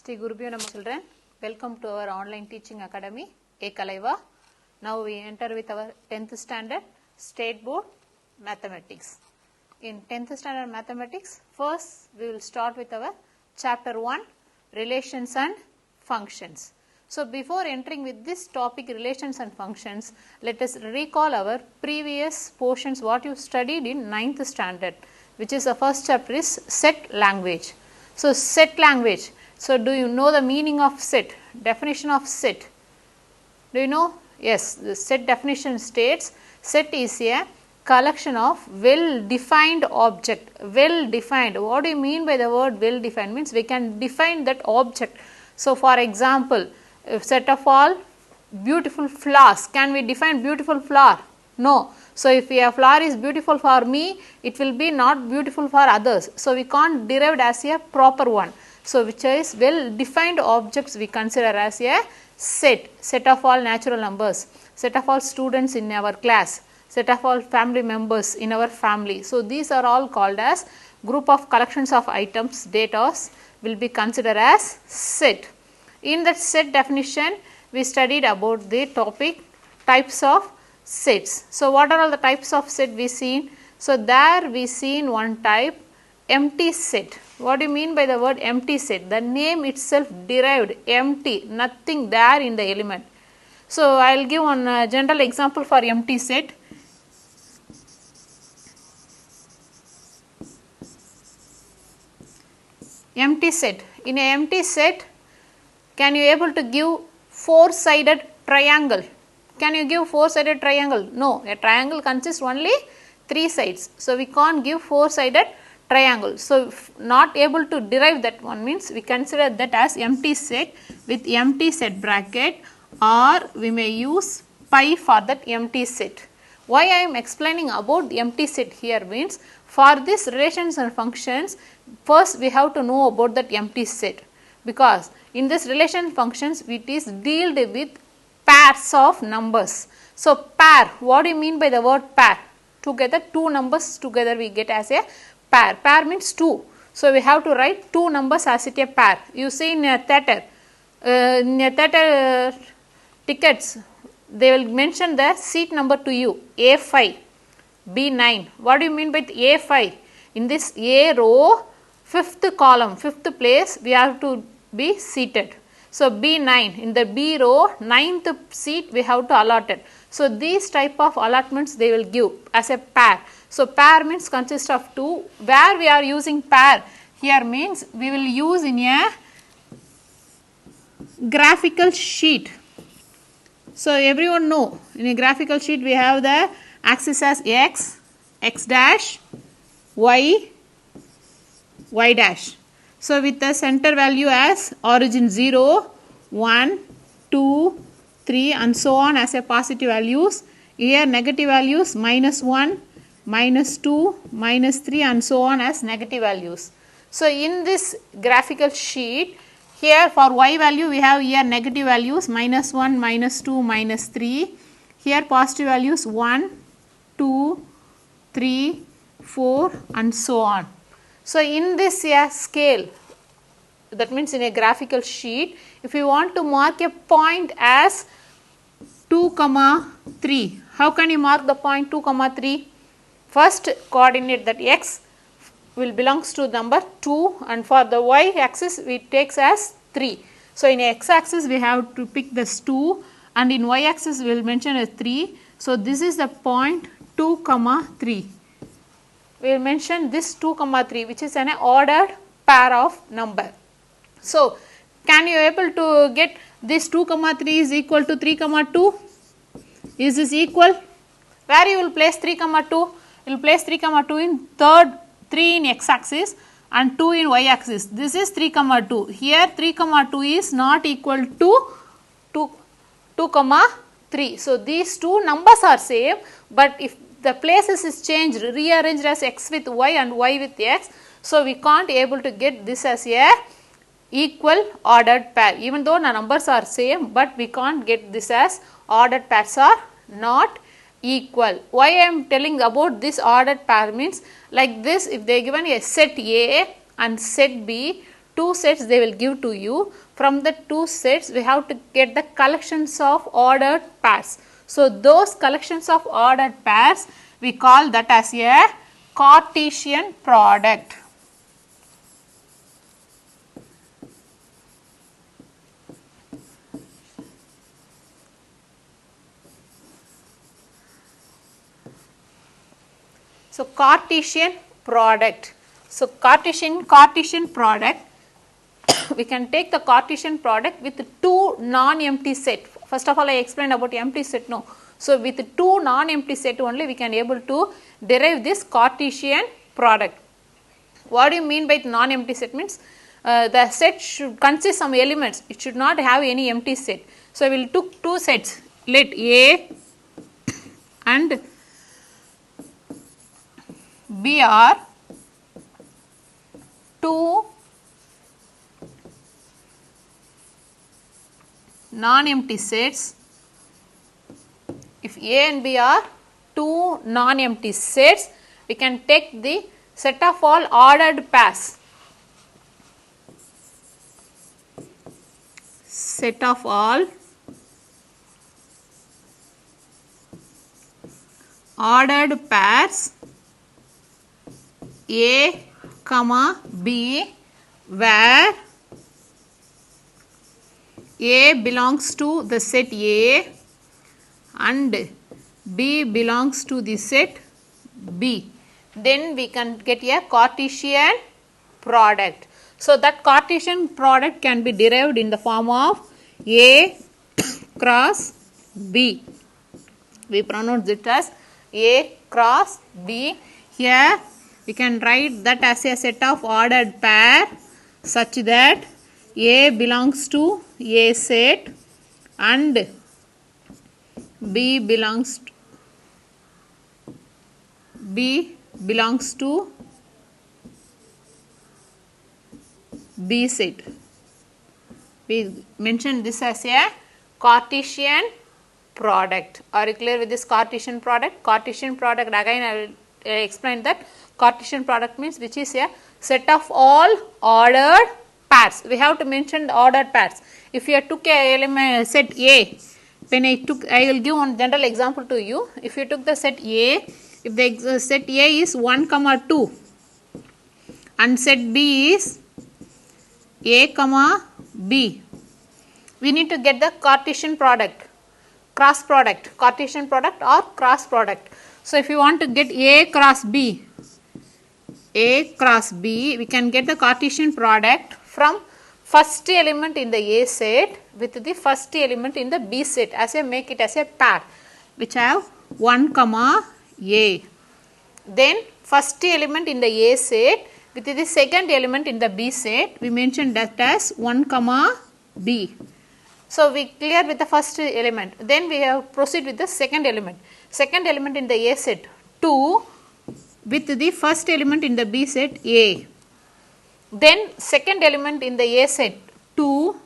Sri Gurubhyo Namaha children, welcome to our online teaching academy Ekalaiva. Now we enter with our 10th standard state board mathematics. In 10th standard mathematics, first we will start with our chapter 1 relations and functions. So before entering with this topic relations and functions, let us recall our previous portions what you studied in 9th standard, which is the first chapter is set language. So set language. So do you know the meaning of set? Definition of set. Do you know? Yes, the set definition states set is a collection of well defined object. Well defined. What do you mean by the word well defined? Means we can define that object. So for example, set of all beautiful flowers. Can we define beautiful flower? No. So if a flower is beautiful for me, it will be not beautiful for others. So we can't derive it as a proper one. So which is well defined objects we consider as a set. Set of all natural numbers, set of all students in our class, set of all family members in our family. So these are all called as group of collections of items, data will be considered as set. In that set definition, we studied about the topic types of sets. So what are all the types of set we seen? So there we seen one type, empty set. What do you mean by the word empty set? The name itself derived empty, nothing there in the element. So I will give one general example for empty set. Empty set. In an empty set, can you able to give four-sided triangle? Can you give four-sided triangle? No, a triangle consists only three sides. So we can't give four-sided triangle. So not able to derive that one means we consider that as empty set with empty set bracket, or we may use pi for that empty set. Why I am explaining about the empty set here means for this relations and functions, first we have to know about that empty set, because in this relation functions it is dealt with pairs of numbers. So pair, what do you mean by the word pair? Together, two numbers together we get as a pair. Pair means two. So we have to write two numbers as it a pair. You see in a theatre, tickets, they will mention the seat number to you, A5, B9. What do you mean by A5? In this A row, fifth column, fifth place, we have to be seated. So B9, in the B row, ninth seat we have to allot it. So these type of allotments they will give as a pair. So pair means consist of two. Where we are using pair here means we will use in a graphical sheet. So everyone know in a graphical sheet we have the axis as x, x dash, y, y dash. So with the center value as origin 0, 1, 2, 3 and so on as a positive values. Here negative values minus 1, minus 2, minus 3 and so on as negative values. So in this graphical sheet, here for y value we have here negative values minus 1, minus 2, minus 3. Here positive values 1, 2, 3, 4 and so on. So in this scale, that means in a graphical sheet, if you want to mark a point as 2, 3, how can you mark the point 2, 3? First coordinate that x will belongs to number 2 and for the y axis we takes as 3. So in x axis we have to pick this 2 and in y axis we will mention as 3. So this is the point 2, 3. We will mention this 2, 3 which is an ordered pair of number. So can you able to get this 2, 3 is equal to 3, 2? Is this equal? Where you will place 3, 2? You will place 3, 2 in third, 3 in x axis and 2 in y axis. This is 3, 2. Here 3, 2 is not equal to 2, 3. So these two numbers are same, but if the places is changed, rearranged as x with y and y with x, so we can't able to get this as a equal ordered pair. Even though the numbers are same, but we can't get this as ordered pairs are not equal. Why I am telling about this ordered pair means like this, if they given a set A and set B, two sets they will give to you. From the two sets we have to get the collections of ordered pairs. So those collections of ordered pairs we call that as a Cartesian product. So Cartesian product. So Cartesian product we can take the Cartesian product with two non-empty set. First of all I explained about empty set no. So with two non-empty set only we can able to derive this Cartesian product. What do you mean by non-empty set? Means the set should consist some elements, it should not have any empty set. So we will took two sets, let A and B are two non-empty sets. If A and B are two non-empty sets, we can take the set of all ordered pairs. Set of all ordered pairs A, B, where A belongs to the set A and B belongs to the set B. Then we can get a Cartesian product. So that Cartesian product can be derived in the form of A cross B. We pronounce it as A cross B. Here we can write that as a set of ordered pair such that A belongs to A set and B belongs to B set. We mentioned this as a Cartesian product. Are you clear with this Cartesian product? Cartesian product, again I will explain that Cartesian product means which is a set of all ordered pairs. We have to mention the ordered pairs. If you took a element set A, when I will give one general example to you. If you took the set A, if the set A is 1, 2 and set B is A, B, we need to get the Cartesian product, cross product, Cartesian product or cross product. So if you want to get A cross B, we can get the Cartesian product from first element in the A set with the first element in the B set as a make it as a pair which have 1, A. Then first element in the A set with the second element in the B set, we mentioned that as 1, B. So we clear with the first element. Then we have proceed with the second element. Second element in the A set 2 with the first element in the B set A. Then second element in the A set 2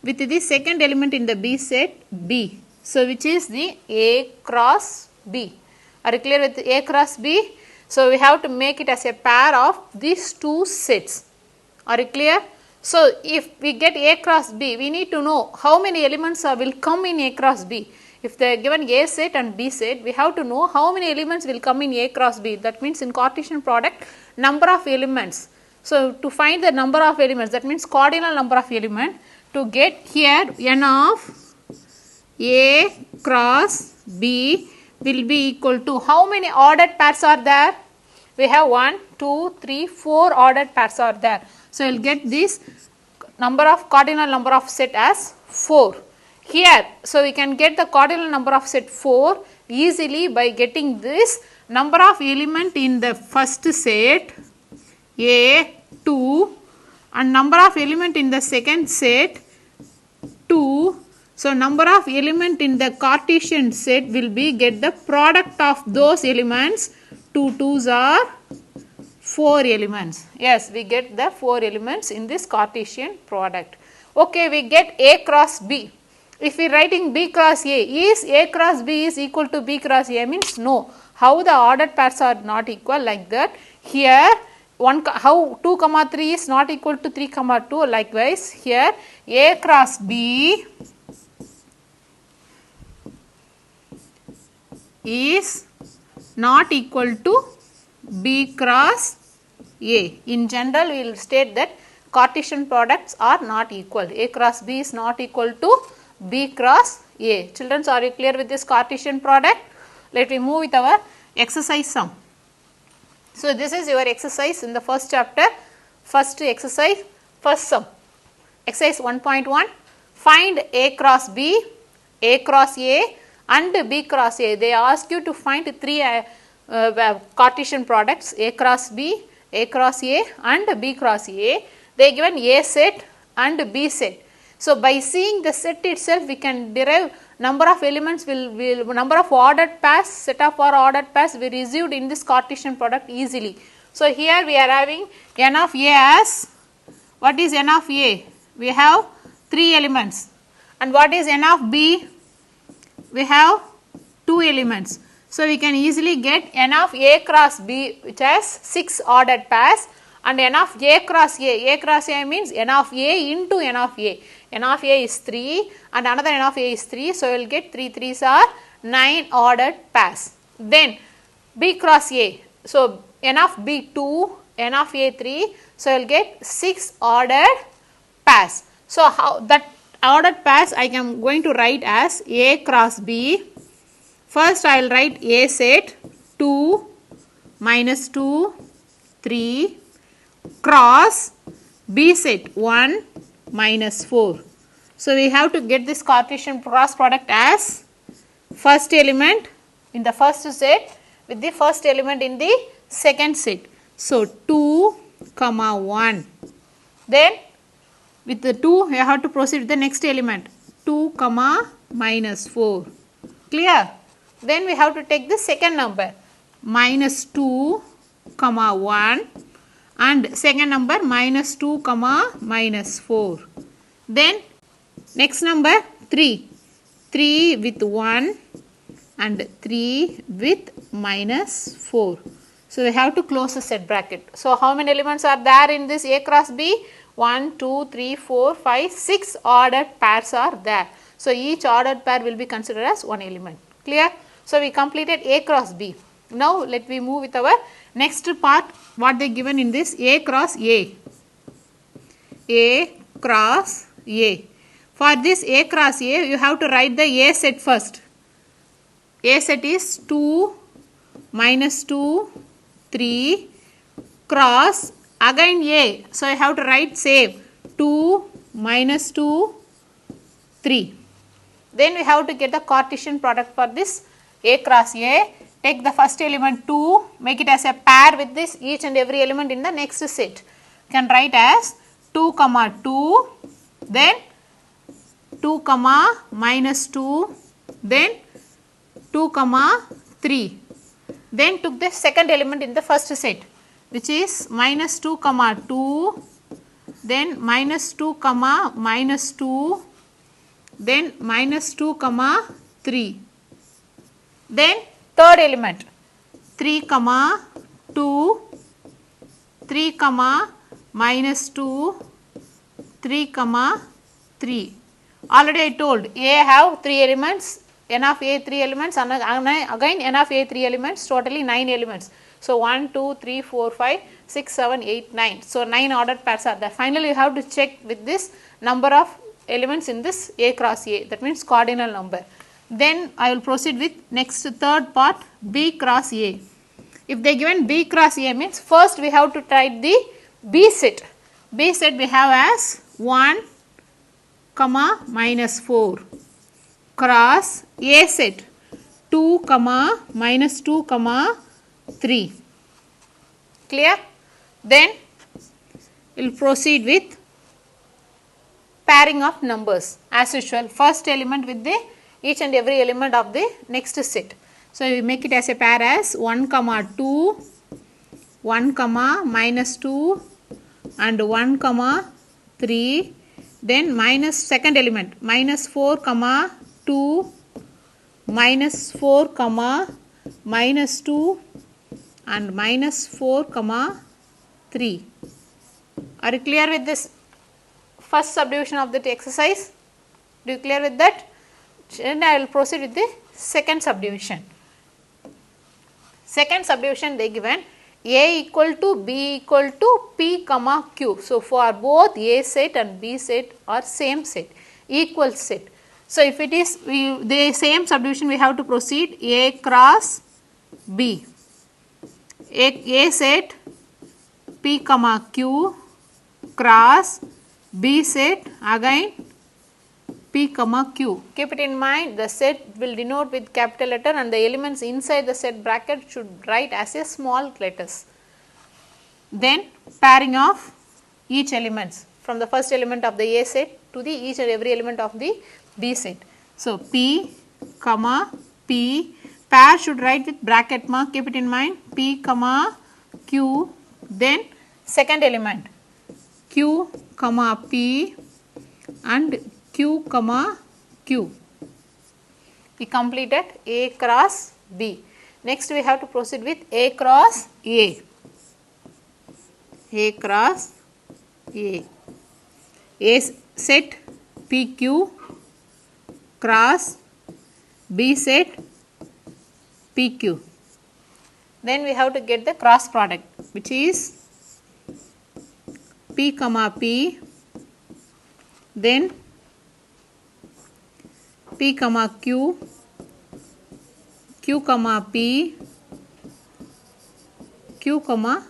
with the second element in the B set B. So which is the A cross B. Are you clear with A cross B? So we have to make it as a pair of these two sets. Are you clear? So if we get A cross B, we need to know how many elements will come in A cross B. If they are given A set and B set, we have to know how many elements will come in A cross B. That means in Cartesian product, number of elements. So to find the number of elements, that means cardinal number of elements, to get here n of A cross B will be equal to how many ordered pairs are there? We have 1, 2, 3, 4 ordered pairs are there. So you will get this number of cardinal number of set as 4. Here, so we can get the cardinal number of set 4 easily by getting this number of element in the first set A 2 and number of element in the second set 2. So number of element in the Cartesian set will be get the product of those elements. 2 2s are 4 elements. Yes, we get the 4 elements in this Cartesian product. Okay, we get A cross B. If we writing B cross A, is A cross B is equal to B cross A means no. How the ordered pairs are not equal like that? Here how 2 comma 3 is not equal to 3 comma 2, likewise here A cross B is not equal to B cross A. In general, we will state that Cartesian products are not equal. A cross B is not equal to B cross A. Children, are you clear with this Cartesian product? Let me move with our exercise sum. So, this is your exercise in the first chapter, first exercise, first sum. Exercise 1.1, find A cross B, A cross A and B cross A. They ask you to find three Cartesian products, A cross B, A cross A and B cross A. They given A set and B set. So, by seeing the set itself, we can derive number of elements number of ordered pairs, set of ordered pairs we received in this Cartesian product easily. So, here we are having n of A as, what is n of A? We have 3 elements. And what is n of B? We have 2 elements. So, we can easily get n of A cross B, which has 6 ordered pairs, and n of A cross A. A cross A means n of A into n of A. N of A is 3 and another n of A is 3. So, we will get 3 3s are 9 ordered pairs. Then B cross A. So, n of B 2, n of A 3. So, we will get 6 ordered pairs. So, how that ordered pairs I am going to write as A cross B. First, I will write A set 2 minus 2 3 cross B set 1 minus 4. So, we have to get this Cartesian cross product as first element in the first set with the first element in the second set. So, 2 comma 1. Then with the 2 we have to proceed with the next element 2 comma minus 4. Clear? Then we have to take the second number minus 2 comma 1 and second number minus 2 comma minus 4. Then next number 3. 3 with 1 and 3 with minus 4. So, we have to close the set bracket. So, how many elements are there in this A cross B? 1, 2, 3, 4, 5, 6 ordered pairs are there. So, each ordered pair will be considered as one element. Clear? So, we completed A cross B. Now, let me move with our next part, what they given in this A cross A. A cross A. For this A cross A, you have to write the A set first. A set is 2 minus 2, 3 cross again A. So, I have to write same 2 minus 2, 3. Then we have to get the Cartesian product for this A cross A. Take the first element 2, make it as a pair with this each and every element in the next set. Can write as 2 comma 2, then 2 comma minus 2, then 2 comma 3. Then took the second element in the first set, which is minus 2 comma 2, then minus 2 comma minus 2, then minus 2 comma 3. Then third element 3 comma 2, 3 comma minus 2, 3 comma 3. Already I told A have 3 elements, n of A 3 elements, and again n of A 3 elements, totally 9 elements. So, 1, 2, 3, 4, 5, 6, 7, 8, 9. So, 9 ordered pairs are there. Finally, you have to check with this number of elements in this A cross A, that means cardinal number. Then I will proceed with next third part B cross A. If they given B cross A means first we have to write the B set. B set we have as 1 comma minus 4 cross A set 2 comma minus 2 comma 3. Clear? Then we will proceed with pairing of numbers as usual. First element with the each and every element of the next set. So, we make it as a pair as 1 comma 2, 1 comma minus 2 and 1 comma 3. Then minus second element minus 4 comma 2, minus 4 comma minus 2 and minus 4 comma 3. Are you clear with this first subdivision of that exercise? Do you clear with that? Then I will proceed with the second subdivision. Second subdivision they given A equal to B equal to P comma Q. So, for both A set and B set are same set, equal set. So, if it is the same subdivision, we have to proceed A cross B. A set P comma Q cross B set again P comma Q. Keep it in mind, the set will denote with capital letter and the elements inside the set bracket should write as a small letters. Then pairing of each elements from the first element of the A set to the each and every element of the B set. So, P comma P, pair should write with bracket mark, keep it in mind, P comma Q, then second element Q comma P and Q comma Q. We completed A cross B. Next we have to proceed with A cross A. A cross A. A set PQ cross B set PQ. Then we have to get the cross product, which is P comma P, then P comma Q, Q comma P, Q comma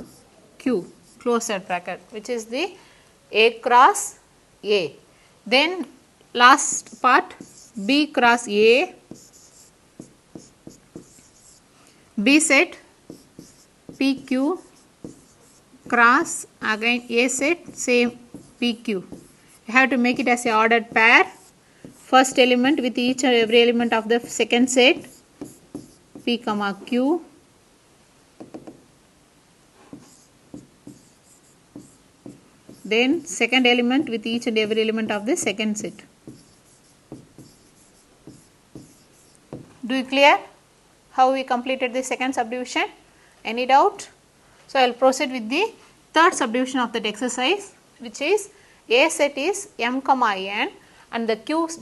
Q, close that bracket, which is the A cross A. Then last part B cross A, B set PQ cross again A set same PQ. You have to make it as a ordered pair. First element with each and every element of the second set P comma Q, then second element with each and every element of the second set. Do you clear how we completed the second subdivision? Any doubt? So, I will proceed with the third subdivision of that exercise, which is A set is M comma N and the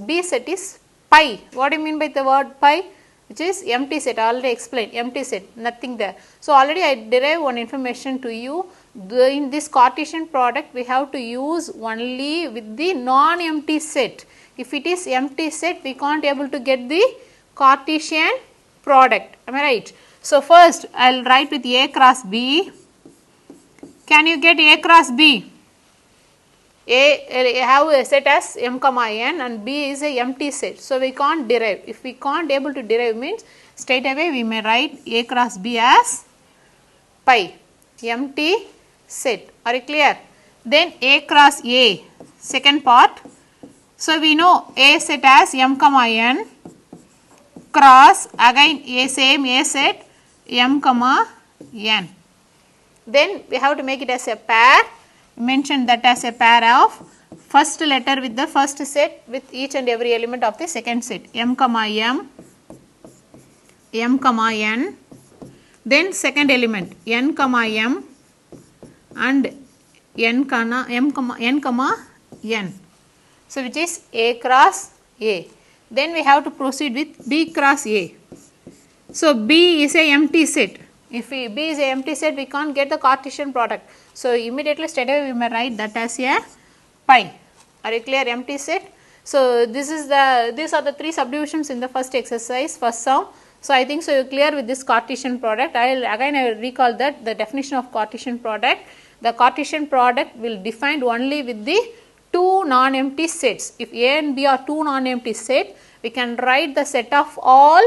B set is pi. What do you mean by the word pi? Which is empty set. I already explained, empty set, nothing there. So, already I derived one information to you. In this Cartesian product, we have to use only with the non-empty set. If it is empty set, we can't able to get the Cartesian product. Am I right? So, first I will write with A cross B. Can you get A cross B? A have a set as M comma N and B is a empty set. So, we can't derive. If we can't able to derive means straight away we may write A cross B as pi, empty set. Are you clear? Then A cross A, second part. So, we know A set as M comma N cross again A same A set M comma N. Then we have to make it as a pair. Mention that as a pair of first letter with the first set with each and every element of the second set M comma M, M comma N, then second element N comma M and N comma N. So, which is A cross A. Then we have to proceed with B cross A. So, B is a empty set. If B is a empty set, we can't get the Cartesian product. So, immediately straight away we may write that as a pi. Are you clear? Empty set. So, these are the three subdivisions in the first exercise, first sum. So, I think so you are clear with this Cartesian product. I will recall that the definition of Cartesian product. The Cartesian product will defined only with the two non-empty sets. If A and B are two non-empty sets, we can write the set of all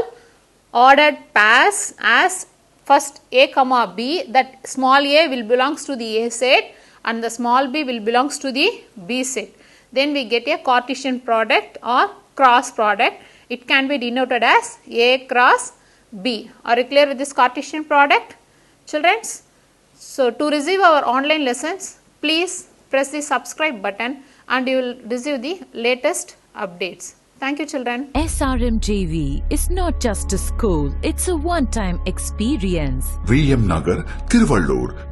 ordered pairs as first A comma B, that small a will belongs to the A set and the small b will belongs to the B set. Then we get a Cartesian product or cross product. It can be denoted as A cross B. Are you clear with this Cartesian product, children? So, to receive our online lessons, please press the subscribe button and you will receive the latest updates. Thank you, children. SRMJV is not just a school, it's a one-time experience. VM Nagar, Tiruvallur,